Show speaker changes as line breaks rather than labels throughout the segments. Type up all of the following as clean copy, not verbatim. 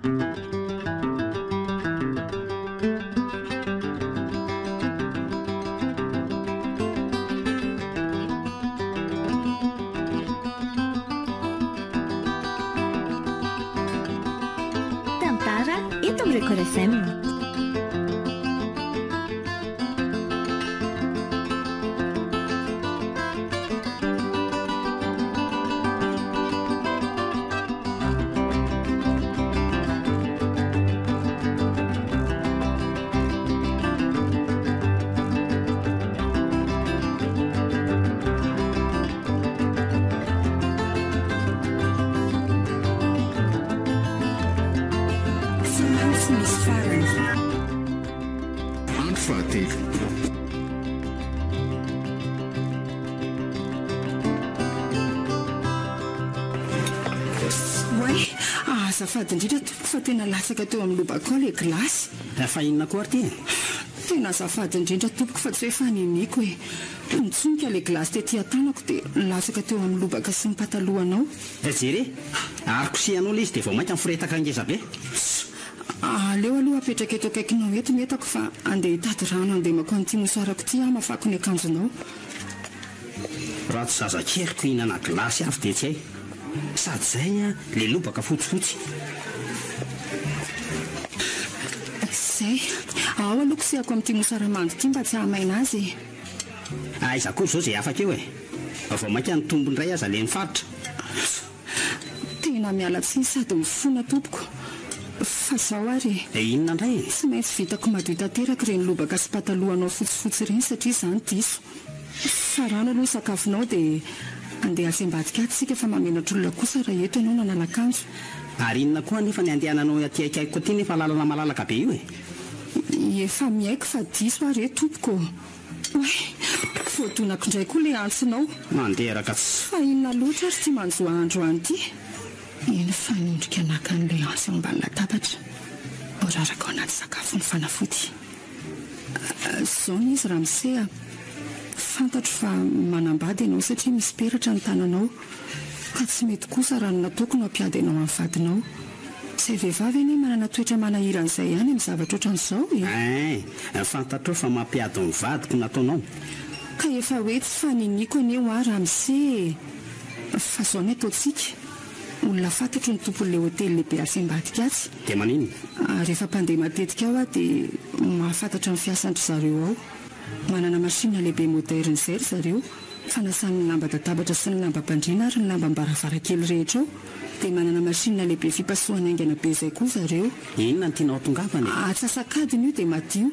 Tantara eto amin'ny Record FM.
Azafady indrindra tompoko fa tena latsaka teo amin'ny lobaka ao ilay glasy.
Fa inona koa ary ty?
Tena azafady indrindra tompoko fa tsy hoe faniniko hoe nitsonika ilay glasy tetỳ an-tanako dia latsaka teo amin'ny lobaka sy ny patalohanao.
Jery arikosihanao ilay izy dia vao mainka miforetaka ngeza be.
Aleo aloha apetraka eto akaikinao eto metako fa andeha hitady rano andeha mako an'ity mosoarako ity mafako ny akanjonao.
Raha tsy zazakeliko ihinana glasy avy dia tsy hay. Sady zay ilay lobaka fotsifotsy.
Zay ao aloha kosehako amin'ity mosaramando ity mba tsy hahamaina azy.
Iza koa zao izay afaka eo e. Vao mainka ny tombondray aza le nifaritra.
Tena miala tsiny sady mifona tompoko. Fa zao ary
inona indray?
Tsy maintsy vitako madio tanteraka ireny lobaka sy patalohanao fotsifotsy ireny satria izany diso. Fa rano aloha sakafonao dia andeha asembadika atsika fa mamenatra olona kosa raha eto ianao nanalakanjo.
Ary inona koa nefa ny andehananao aty akaiko aty nefa lalana malalaka be io e?
Efa mihaiko fa diso ary e tompoko. Voadonako indray koa ilay antsinao.
Manderaka
fa inona loatra ary ty manjo andro an'ity. Eny fanindrika naka an'ilay antsy ao ambany latabatra. Oraraka ao anaty sakafo ny fanafody. Zao ny izy Ramsea. Fantatro fa manambady ianao satria misy peratra ny tananao ka tsy mety kosa raha nataoko no ampiady ianao amin'ny vadinao. Izay vehivavy anie manana toetra manahiran'izay ihany amin'ny zavatra ohatran'izao e.
Fantatro fa mampiady ny vadiko nataonao.
Ka efa hoe tsy faniniko anio Ramsea. Fa zao ny ataontsika. Olona fantatro ny tompon'ilay hotely lehibe Asembadika atsy.
Dia manino?
Rehefa mpandeha matetika ao dia mahafantatra ny fiasan'ny zareo ao. Manana masinina lehibe moderne izay zareo. Fanasany ny lamba databatra sy ny lamba pandriana ary ny lamba mbaravarakely rehetra ao. Dia manana masinina lehibe fipasohana aingana be izay koa zareo.
Inona ny tianao tongavana?
Atsasakadiny io dia madio.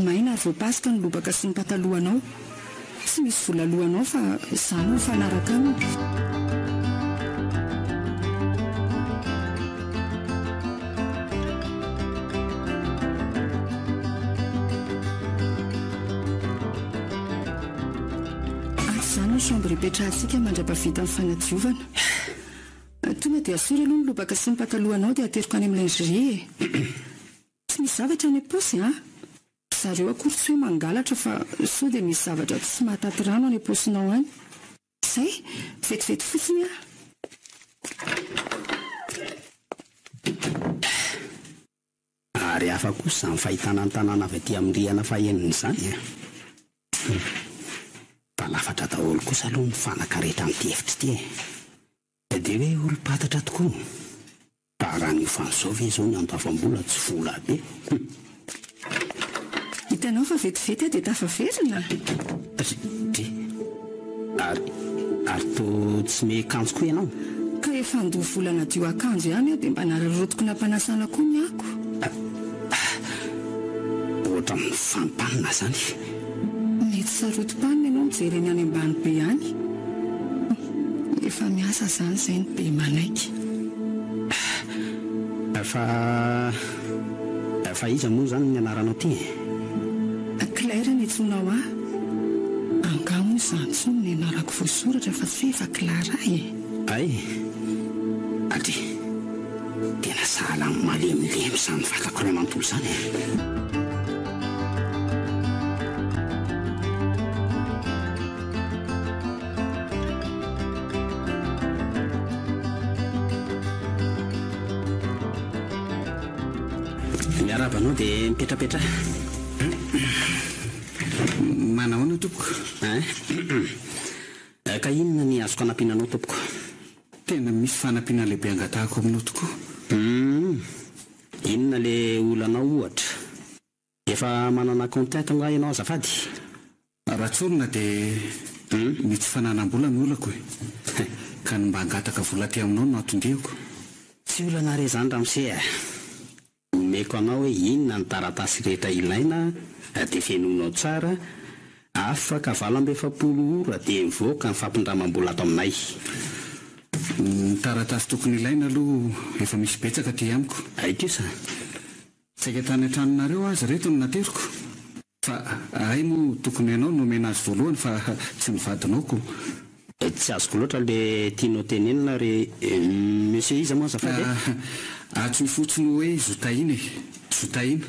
Maina ary voapasika ny lobaka sy ny patalohanao. Tsy misy vola lohanao fa izany no fanaraka aminy. Chambre ipetrahantsika mandrapavita amin'ny fanadiovana. Tonga dia asora aloha ny lobaka sy ny patalohanao dia ateriko any amin'ny lingerie. Tsy misy zavatra any am-paosy zareo akory tsy hoe mangalatra fa sao dia misy zavatra tsy mahataty rano any am-paosinao any. Izay vetivety fotsiny
Ary hafa kosa ny fahitana ny tanàna avy aty amin'ny rihana faheniny izany lafatra daholo kosa aloha ny fanakarehetra amin'ity efitra ity dia hoe olo-patatra tokoa. Raha ny fan'izao ve izao ny andavam-bola tsy vola be.
Hitanao fa vetivety dia tafaverina.
Ary toa tsy mekanjo koa ianao.
Ka efa andoha volana dio akanjo ihany dia mba nararotoko nampanasana koa ny ako.
Ohatra amin'ny fampanina zany.
Mety sarotom-panina ianao mijery any ambany be any. Efa miasa izany izay ny be manaiky.
Fa iza moa izany ny anaranao ty?
Claire ny tsonao angamo izany tsony ny anarako voasoratra fa tsy hoe efa Clara
Ay, ady tena sahala amin'ny malemilemy izany vatako ray manontolo izany miarabanao dia mipetrapetra.
Manahoana tompoko?
Ka inona ny azoko hanampiananao tompoko?
Tena misy fanampiana lehibe angatahako aminao tokoa.
Inona le olanao ohatra? Efa manana contact nga ianao azafady?
Raha tsorina dia misy fananam-bola ny olako ka mba hangataka vola ty aminao no atondriako.
Tsy olana re zany ramose. Omeko anao hoe inona ny taratasy rehetra ilaina dia fiainonao tsara, afaka valam-be-efapolo ora dia mivoaka ny fampindramam-bola ato aminay.
Ny taratasy tokony ilaina aloha efa misy betsaka ty amiko.
Aiko sa?
Saika tany an-tranonareo azy reto no nateriko. Fa ay moa tokony ianao no omena azy voalohany fa tsy nivadinaoko.
Tsy azoko loatra le tianao tenenina re monsieur iza moa azafady?
Atsony fotsiny hoe zotaina zotaina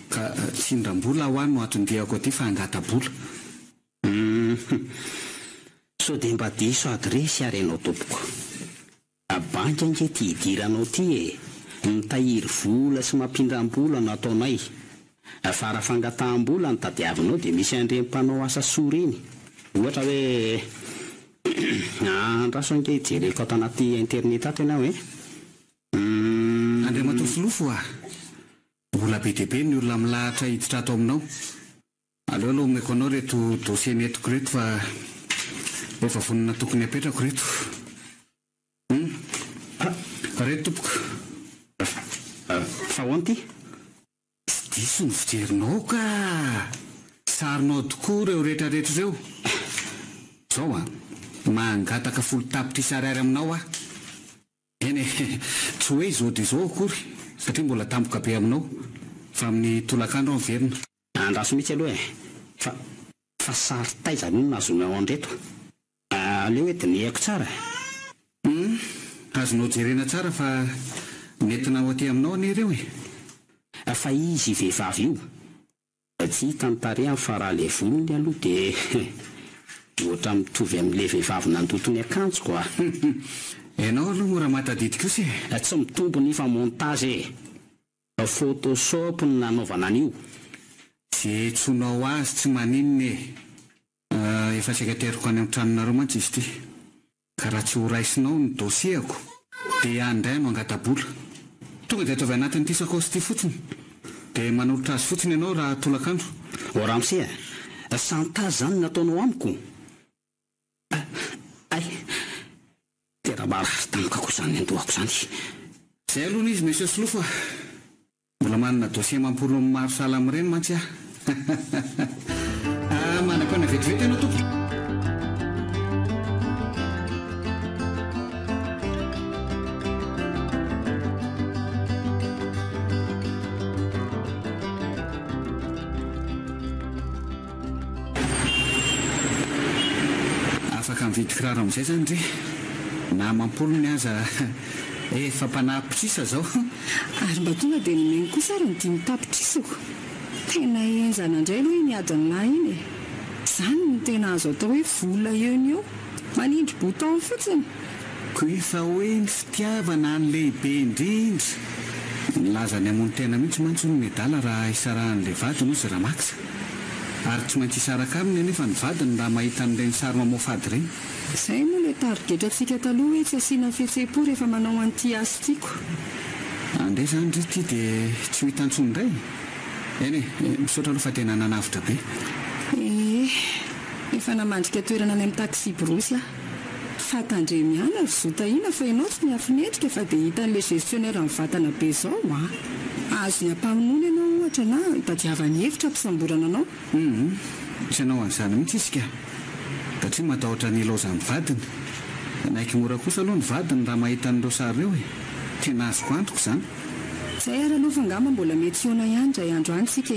ka tsindram-bola ho any no atondriako aty fa angata-bola.
So dia mba diso ady re sy arenao tompoko. Abanka nge ty hidiranao ty mitahiry vola sy mampindram-bola no ataonay. Fara fangataham-bola ny tadiavinao dia misy andrem-panao asa soa iny. Ohatra hoe andraso ange jereko ato anaty internet ato ianao
Andriamatofilofo mbola be dia be ny olona milahatra hiditra ato aminao. Aleo aloha omeko anao reto dossier netiko reto fa efa vonina tokony apetrako reto. Reto tompoko.
Fa hoany ty?
Tsy diso ny fijerinao ka sarinao tokoa ireo rehetrarehetra ireo. Zao mangataka folo tapitra isarary aminao eny tsy hoe izao dia izao akory satria mbola tampoka be aminao fa amin'ny tolakandro miverina.
Andraso mihitsy aloha fa sary taizany ino nazonao andreto. Aleo hoe dia ny haiko tsara.
Azonao jerena tsara fa nentina ho aty aminao anie ireo
fa izy vehivavy io tsy hita ny tarehany fa raha le volony aloha dia ohatra mitovy amin'le vehivavy nandoto ny akanjo koa.
Ianao aloha mora matadidika io
tsy mitombo ny fa montage photoshop no nanaovana an'io.
Tsy etsonao azy tsy maninona efa saika teriko any amin'ny tranonareo mantsy izy ty ka raha tsy ho raisinao ny dosieako dia andray no angata-bola. Tonga dia ataovy anatin'ity sakosy ity fotsiny dia manolotra azy fotsiny ianao raha tolakandro.
Ramose santazy zany nataonao amiko. Ay tena marary tamika koa zany andohako zany.
Izay aloha izy monsieur Silofo mbola manana dossier mampolo maro sala amin'ireny mantsy manam-paina vetivety ianao tompoko. Afaka mividy kiraro amin'izay zany re na mampolo ny aza efa mpanapitrisa zao.
Ary mba tonga dia nomeny kosa ary ny dimy tapitrisako. Tena enzana indray aloha iny adiny lahy iny izany no tena azo atao hoe vola eo manindry bouton fotsiny.
Ko efa hoe ny fitiavana ny lehibe indrindra nilaza ny amony tena mihitsy mantsy ny medala raha isarahan'ilay vadiny izy raha maksa ary tsy maintsy isaraka aminy anefa ny vadiny raha mahita an'ireny sary mamofady ireny.
Izay moa ilay tarigetratsika taloha hoe tsy asiana fihetseham-po rehefa manao an'ity asa tiako.
Andray zany ry ity dia tsy ho hitantsony indray. Eny misaotra aloha fa tena nanavitra be.
Efa namandrika toerana any amin'ny taxi brosy fa tandremiana ry zotaina fa ianao tsy miafinendrika fa dia hitan'ilay gestionnaire mivatana be zao azo ny ampamonoana ianao ohatra na hitadiavany hevitra ampisamborana anao.
Tsy ianao an'izany mihitsy isika satria matahotra ny ilaozany vadiny. Naiky mora kosa aloha ny vadiny raha mahita an'ireo sary ireo tena azoko antoko izany.
Izay ary aloha fangamba mbola mety iona ihany indray andro any tsika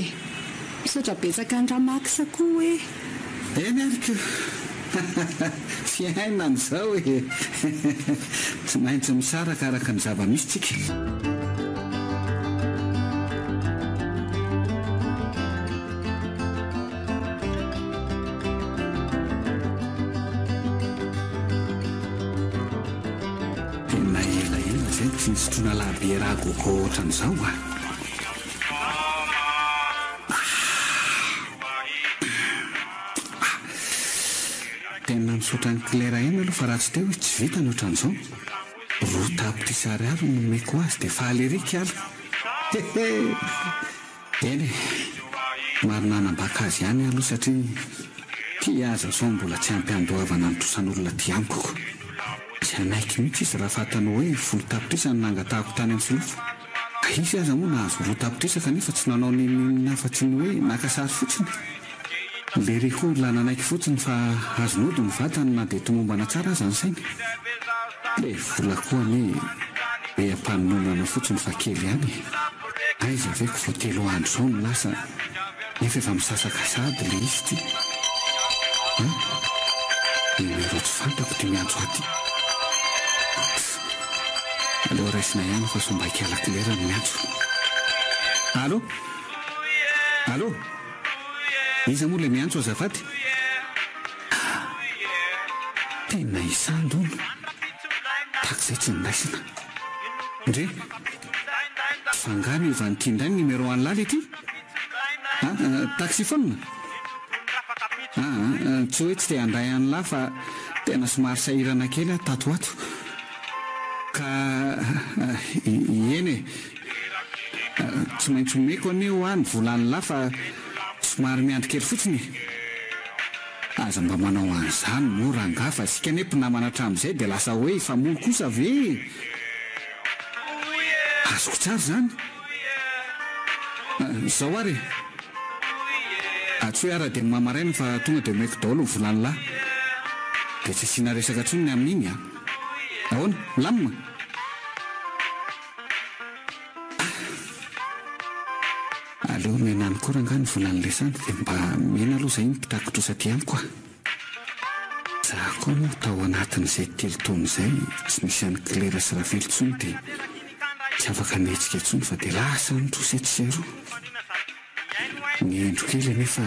misaotra betsaka ny ramakisa koa hoe
eny arika fiaina n'izao tsy maintsy misaraka araka ny zava-misy tsika. Tena elaela zay tsy nisotrona lahabe raha goko ohatran'izao tena misaotra ny klera ihany aloha fa raha tsy teo tsy vita ny ohatran'izao. Roa tapitrisa ariary no nomeko azy dia fahalerika ala. Eny marina anambaka azy ihany aloha satria tia aza zao mbola tsy ampy andohavana ny trosan'olona ty amiko. Tsy anaiky mihitsy izy raha fantany hoe 10 tapitrisa no nangatahako tany amin'ny solofo. Izy aza moa nahazo 2 tapitrisa kanefa tsy nanao nafa-tsy ny hoe naka sary fotsiny. Le ry koa lananaiky fotsiny fa azonody ny vatany na dia tomombana tsara aza ny sainy. Le vola koa ny be ampaninonana fotsiny fa kely ihany. Aiza ve ko vao 3 andro zao no lasa nefa efa misasaka sady le izy ty. Numero tsy fantako ty miantso aty. Aleo raisina ihany fa sombaika alaklera no miantso. Allo? Allo? Iza moa le miantso azafady? Tena isandono. Takizay tsy niraisina. Ndre? Fangano efa nitindray ny numero an'lala ity? Taxiphone? Tsy hoe tsy te handray an'la fa tena somary sahirana kely tato ato. Ka eny tsy maintsy omeko anio any volan'la fa somary miandry kely fotsiny. Aza mba manao an'izany mora anga fa sika nepo namana hatramin'izay dia lasa hoe famono kosa ve? Azoko tsara zany. Zao ary tsy hoe ara-dia ny mamaraina fa tonga dia omeko daholo ny volan'la dia tsy asiana resaka tsonony amin'iny ahoana lamina. Aleo menany koa ranga ny volan'ilay sany dia mba mena aloha izay mipitako trosaty amiko a. Zaho koa moa tao anatin'izay 3 taona izay tsy nisy any klera sy rafely tsony dia tsy afaka nihetsika tsony fa dia lasa ny trosaty sy aroa. Ny endro kely nefa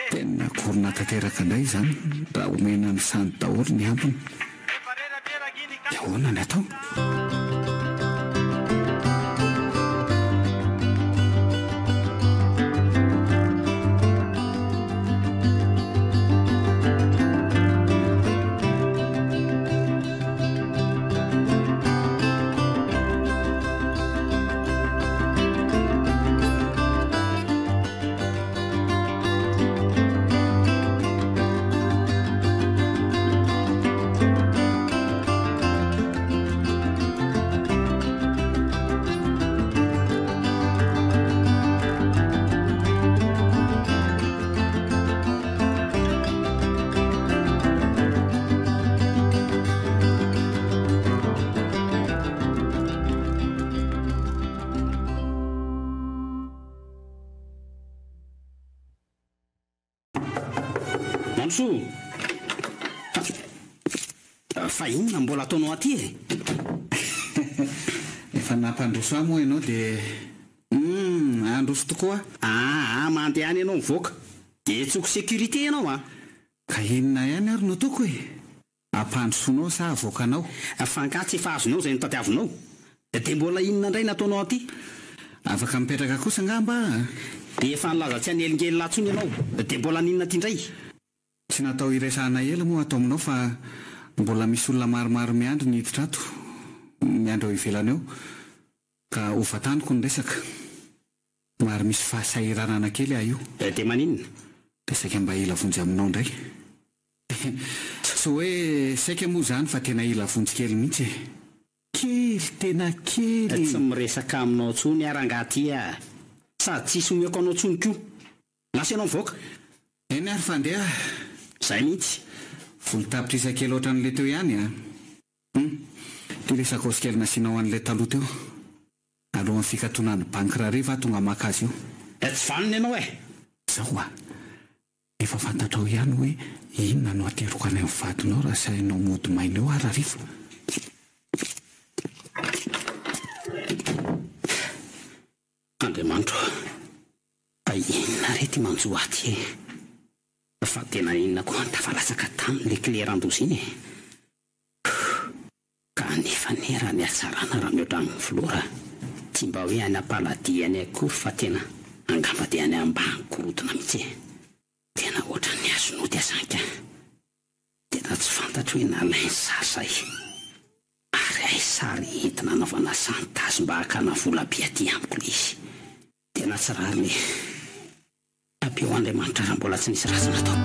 tena korona tanteraka indray izany raha omena ny sany daholo ny ambiny. Dia ahoana ny atao?
Fa inona mbola ataonao aty e?
Efa nampandroso aho moa ianao dia androso tokoa.
Mandeha any ianao mivoaka dia tsoko sécurité ianao a.
Ka inona ihany ary no toko e? Ampandrosonao sa avoakanao?
Fankatsy efa azonao izay notadiavinao. Dia mbola inona indray nataonao aty?
Afaka mipetraka kosa ngamba.
Dia efa nilaza tsy hanelingely latsony ianao. Dia mbola ninona ty indray?
Tsy natao iresahana ela moa atao aminao fa mbola misy olona maromaro miandry ny hiditra ato miandry ao ivelany eo ka hovataniko ny resaka. Maro misy fahasahiranana kely io.
Dia maninona?
Dia saika mba ila vonjy aminao indray. Tsy hoe saika moa izany fa tena ila vonjy kely mihitsy. Kely tena kely.
Tsy miresaka aminao tsony arangaty a. Sady tsisy omeko anao tsony koa. Lasa ianao mivoaka?
Eny ary fandeha.
Izay mihitsy.
10 tapitrisa kely ohatran'ilay teo ihany a. Ty le sakosy kely nasianao an'ilay taloha teo. Alohan'ny fikatonany banky rariva tonga maka azy io.
Tsy vanona ianao e.
Zao a. Efa fantatrao ihany hoe inona no ateroko any amin'ny vadinao raha sainao mody maina eo ary hariva.
Andriamanitra, inona rety manjo aty e? Fa tena inona koa tafalasaka tamin'ilay kleran-dozy iny e? Kanefa nera ny hatsarana raha mihoatra amin'ny filora. Tsy mba hoe any am-paladiany akory fa tena angamba dia any ambany korodona mihitsy e. Tena ohatran'ny azo sonody azanka. Tena tsy fantatro hoe nalainy sasay. Ary ay sary entina anaovana santasy mba hakana vola be aty amiko le izy. Tena tsy raha le ampio Andriamanitra raha mbola tsy nisy raha natao.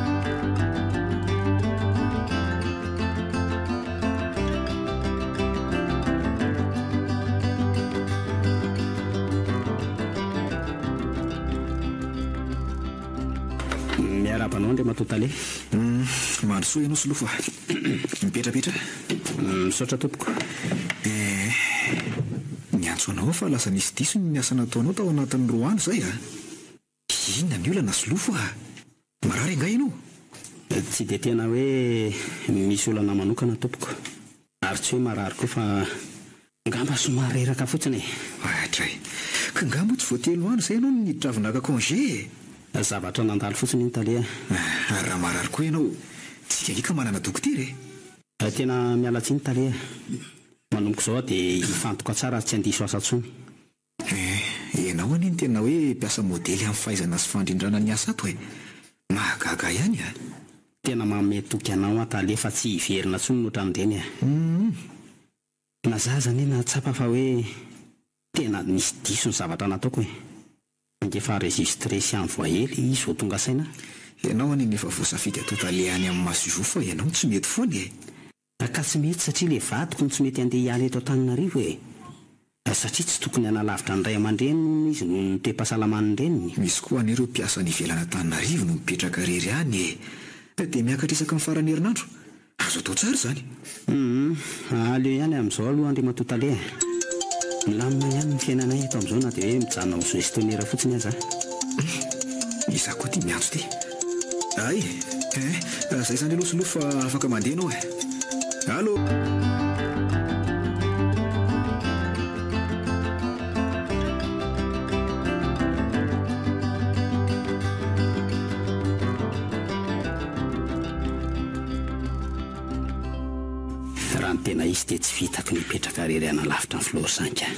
Miarabanao Andriamatotale.
Mandrosoa ianao Solofo. Mipetrapetra.
Misaotra tompoko.
Niantso anao fa lasa nisy diso ny asa nataonao tao anatin'ny roa andro zay a. Inona ny olana Solofo a? Marary anga ianao?
Tsy dia tena hoe misy olana manokana tompoko. Ary tsy hoe marary koa fa ngamba somary reraka fotsiny.
Atray. Ka ngamba tsy voatelo andro zay ianao niditra avy naka congé.
Zavatra nandalo fotsiny ny Talia.
Ary raha marary koa ianao, tsika ika manana dokotera e?
Tena miala tsiny Talia. Manomboka izao dia hifantoka tsara tsy handiso asa tsony.
Ianao aniny tena hoe mpiasa modely amin'ny fahaizana sy fandrindrana ny asa ato e. Mahagaga ihany a.
Tena mametoky anao Talia fa tsy hiverina tsony no ohatran'ireny a. Nazaza anie nahatsapa fa hoe tena nisy diso ny zavatra nataoko e. Ngefa enregistré sy envoyé le izy vao tonga saina.
Ianao aniny efa voasafidy atao Talia any amin'ny Masojou fa ianao tsy mety foana e.
Ka tsy mety satria le vadiko no tsy mety handeha hiala eto Antananarivo e. Satria tsy tokony hanalavitra ny ray aman-dreny noho izy no nite-pahasalamany reniny.
Misy koa an'ireo mpiasa ny ivelana Antananarivo no mipetraka rery any e. Dia miakatra isaka amin'ny farany herinandro. Azo atao tsara izany.
Aleo ihany amin'izao aloha Andriamatotale. Milamina ihany ny fiainanay eto amin'izao na dia hoe mijanona ho gestionnaire fotsiny aza.
Izaho koa tia miantso ty. Ay, izay izany aloha Solofo fa afaka mandeha ianao e. Allô?
Raha ny tena izy dia tsy vitako nipetraka rery analavitra ny Florsanka.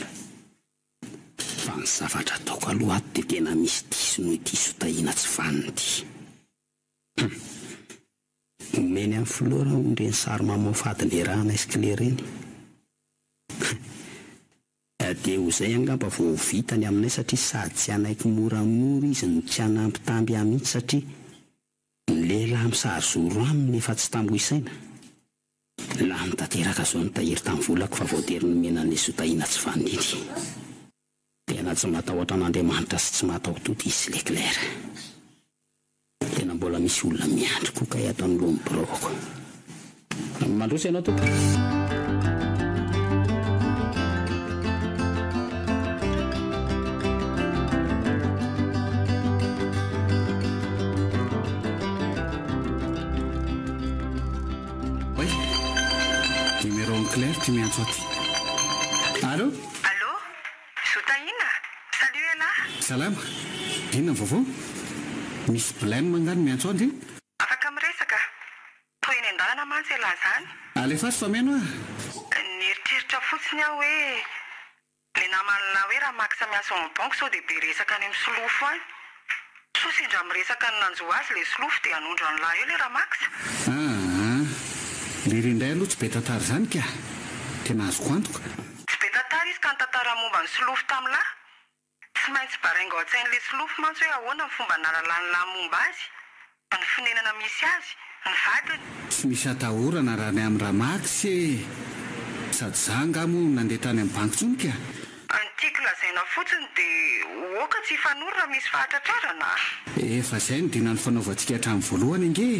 Fa ny zavatra ataoko aloha ato dia tena misy diso noho ity sotahiana tsy vaniny ity. Omeny amin'ny Flora ondreny sary mamofady le raha naisikile reny. Dia ho izay angamba vao vitany aminay satria sady tsy anaiko moramora izy no tsy anampy-tamby amitsy satria ny lehilahy misary zoro aminy efa tsy tambo isaina. Laha mitateraka izao ny tahiry tamin'ny volako fa voatery nomena an'ilay sotahiana tsy vaniny. Tena tsy matahotra an'Andriamanitra sy tsy matahototy izy le Claire. Tena mbola misy olona miandry koa kay ato anoloan'ny biroko. Mandroso ianao tompo.
Numéro Claire ty miantso aty. Allô?
Allô? Sotahiana? Salut Ella?
Salama. Inona vaovao? Misy problème mangano miantso aty?
Afaka miresaka. Toy eny an-dalana mantsy Ella zany.
Alefa sy fa meno a?
Nieritreritra fotsiny aho hoe le namanina hoe raha makisa miasa amin'ny banky sao dia be resaka any amin'ny Solofo any. So sendra miresaka ny nanjo azy le Solofo dia hanondro an'lahy eo le raha makisa.
Lery indray aloha tsy be tantara zany ka. Tena azoko antoka.
Tsy be tantara izy ka nitantara momba ny Solofo tamin'lahy. Tsy maintsy barainga ao an-tsain'le Solofo mantsy hoe ahoana ny fomba nalalan'ny lahy momba azy, ny finenana misy azy, ny vadiny.
Tsy misy atahorana raha ny amin'ny Ramax sady za ngamo nandeha tany amin'ny banky tsony ka.
Antiako lazaina fotsiny dia oka tsy hifanorona misy fahatratrarana.
Efa izay no dina ny fanaovantsika hatramin'ny voalohany ange.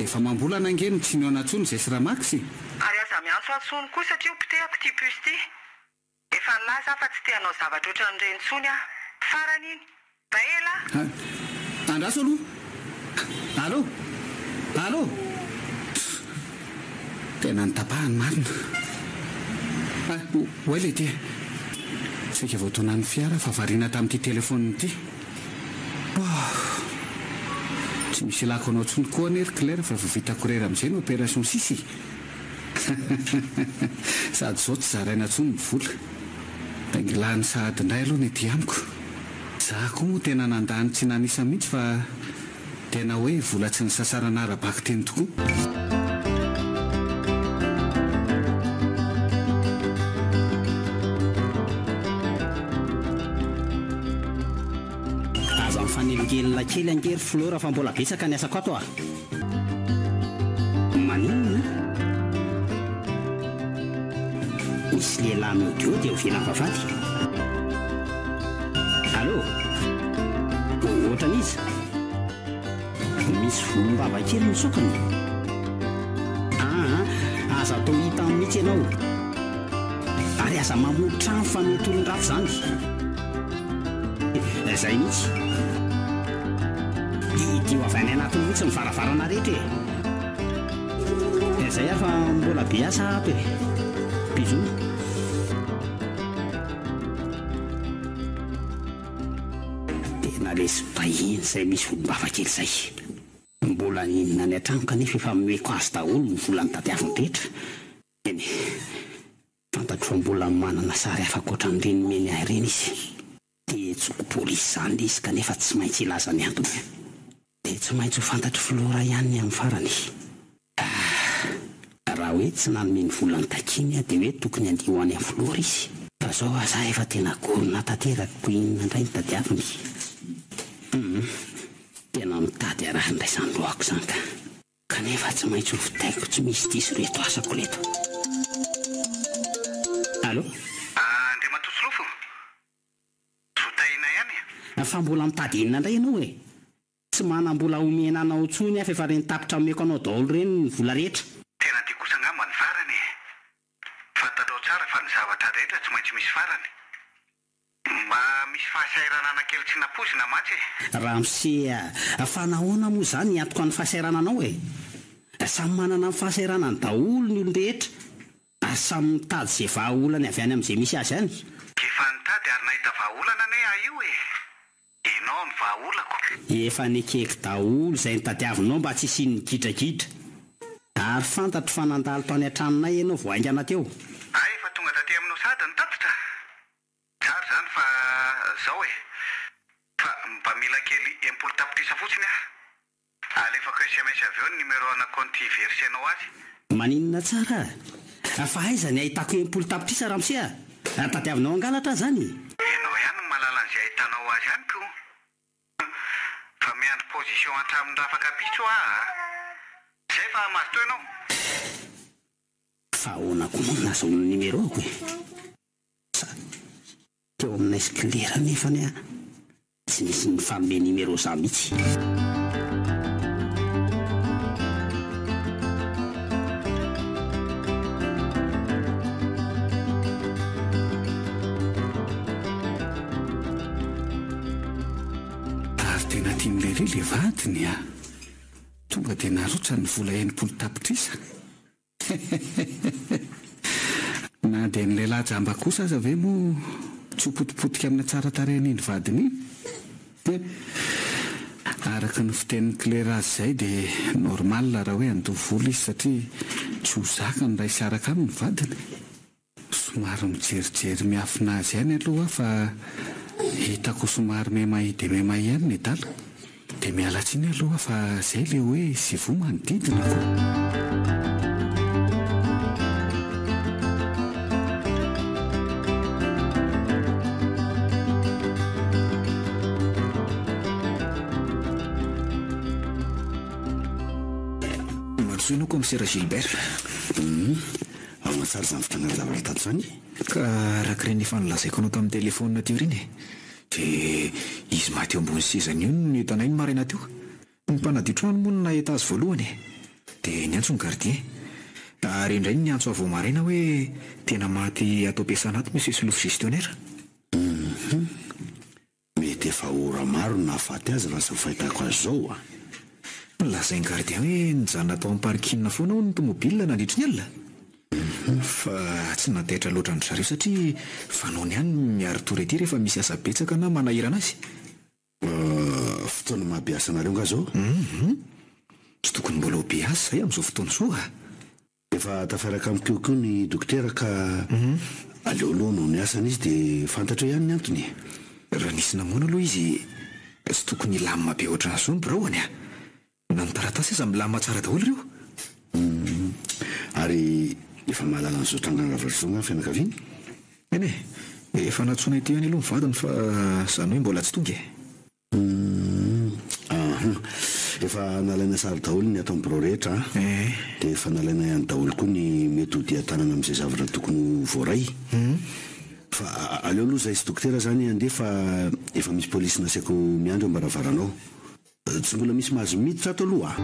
Efa mambolana ange ny tsy niona tsony izay sy Ramax.
Ary aza miantso atsony koa satria hopitehako ty puce ty. Efa nilaza fa tsy te-hanao zavatra ohatran'ireny tsony aho. Farany iny. Baela.
Andraso aloha. Allô? Allô? Tena nitapahany marina. Oay le ty. Saika vao tonan'ny fiara fa variana tamin'ity telefôniny ity. Tsy misy lako anao tsony koa anery Claire fa vitako rery amin'izay no opération sisy. Sady izao tsy zaraina tsony ny vola. Tangilany sahady indray aloha ny ety amiko. Za koa moa tena nandany tsy nanisa mihitsy fa tena hoe vola tsy ny sasarana ara-baky teny tokoa.
aza mifanelongelona kely angery flora fa mbola betsaka ny asako ato a maninona misy lehilahy miodio dia ho velany vavady. allo ohatran'izy misy volombava kely misokany aza atao hita mihitsy ianao ary aza mamory trano fa mety olon-drafo zany izay mihitsy idio avy any anatiny mihitsy mivaravarana rehetra e izay ary fa mbola be asa apy e bizou. tena lesy bahiny izay misy volombava kely izay mbola inona ny an-trano kanefa efa meko azy daholo ny volany tadiaviny rehetra eny fantatro fa mbola manana sary afaka ohatran'ireny meny ahy ireny izy dia tsoko polisy izany le izy kanefa tsy maintsy ilaza ny antony dia tsy maintsy ho fantatro flora ihany ny amin'ny farany. raha hoe tsy nanomeny volany takiny dia hoe tokony andeha ho any amin'ny flora izy fa zao aza efa tena gorona tanteraka inona indray ny tadiaviny. tena mitady arahany indray izany lohako izany kanefa tsy maintsy ho fitaiko tsy misy diso reto asako reto. allo
andea matosolofo sotaina ihany
fa mbola mitady inona indray ianao e tsy manam-bola omena anao tsony afa efa reny tapitra ameko anao daholo ireny ny vola rehetra.
tena dia kosa angamba ny farany fantatao tsara fa ny zavatra rehetra tsy maintsy misy farany mba misy fahasahiranana kely tsy napozina matsy
raha misea fa nahoana moa izany hiantoko an'ny fahasairananao e samy manana ny fahasahiranany daholo ny olon-rehetra ary samy mitady izay vahaolany avy any amin'izay misy azy any.
efa nitady ary nahita vahaolana ane aho io e enao ny vahaolako
efa nekeko daholo izay nitadiavinao mba tsy isiany gidragidra ary fantatro fa nandalo tany an-tranonay ianao voaingana teo.
efa tonga taty aminao sady ny tatitra tsara zany fa zao e fa mba mila kely impolo tapitrisa fotsiny alefako sms avy eo ny numéro ana compte versenao azy.
maninona tsara fa aiza ny ahitako impolo tapitrisa raha misea tadiavinao angalatra zany
ianao ihany ny malala an'izay ahitanao azy ihany ko fa miandry position an-tramon'ny rafaka pitso zay fa mazoto ianao
fa ahoana koa moa nazahono numéroako e teo aminay sklera nefany tsy misy ny fanome numéro za mihitsy.
ary tena tian'lery le vadiny tonga dia narotra ny vola enimpolo tapitrisa na dia ny lehilahy jamba kosa aza ve moa tsy hopotipotika amina tsara tarehan'indry vadiny iny araka ny fitenin'ny klera azy izay dia normal raha hoe andovy vola izy satria tsy ho zaka ny ray sy araka aminy vadiny. somary mijerijery miafina azy ihany aloha fa hitako somary memay dia memay ihany ny dala dia miala tsiny aloha fa izay le hoe sy vo manodidina koa.
Marosoinao commissaire Gilbert
aonatsara izany fotoana zavatra tato izany
ka araka ireny efa nilazaiko anao tamin'ny telefona teo ireny dia izy maty eo ambony sezany io ny hitanay ny maraina teo ny mpanadio trano moa no nahita azy voalohany dia niantso ny gardien ary indray ny antso avao maraina hoe tena maty atao ampiasana ato monsieur Solofo gestionnaire.
mety efa ora maro nahafaty azy raha zao fahitako azy zao
lazainy gardien hoe nijanona atao amin'ny parkina foana ao ny tomobile nandritry ny alina fa tsy nataitra loatra ny zareo satria fanony ihany miary torety rehefa misy asa betsaka na manahirana azy.
fotoana mahabiasa anareo nga zao
tsy tokony mbola ho be azy zay amin'izao fotoana zao
efa tafaraka amin'ny keokeo ny dokotera ka aleoloha no ny asana izy dia fantatra ihany ny antony.
raha nisy namoana aloha izy tsy tokony lamina be ohatran'izao ny biraoany na ny taratasy aza milama tsara daholo ireo.
Ary efa mahalala ny zotrangana ravarizonga ny fianakaviany.
Eny e, efa natsoina ity any aloha mivadiny fa zany hoe mbola tsy tonga e.
Efa nalaina sary daholo ny atao birao rehetra, dia efa nalaina ihany daholo koa ny mety ho dia tanana amin'izay zavatra tokony voaray. Fa aleo aloha izay sy dokotera zany andefa efa misy polisy nasiako miandro ambaraavaranao. Tsy mbola misy mahazo miditra ato aloha.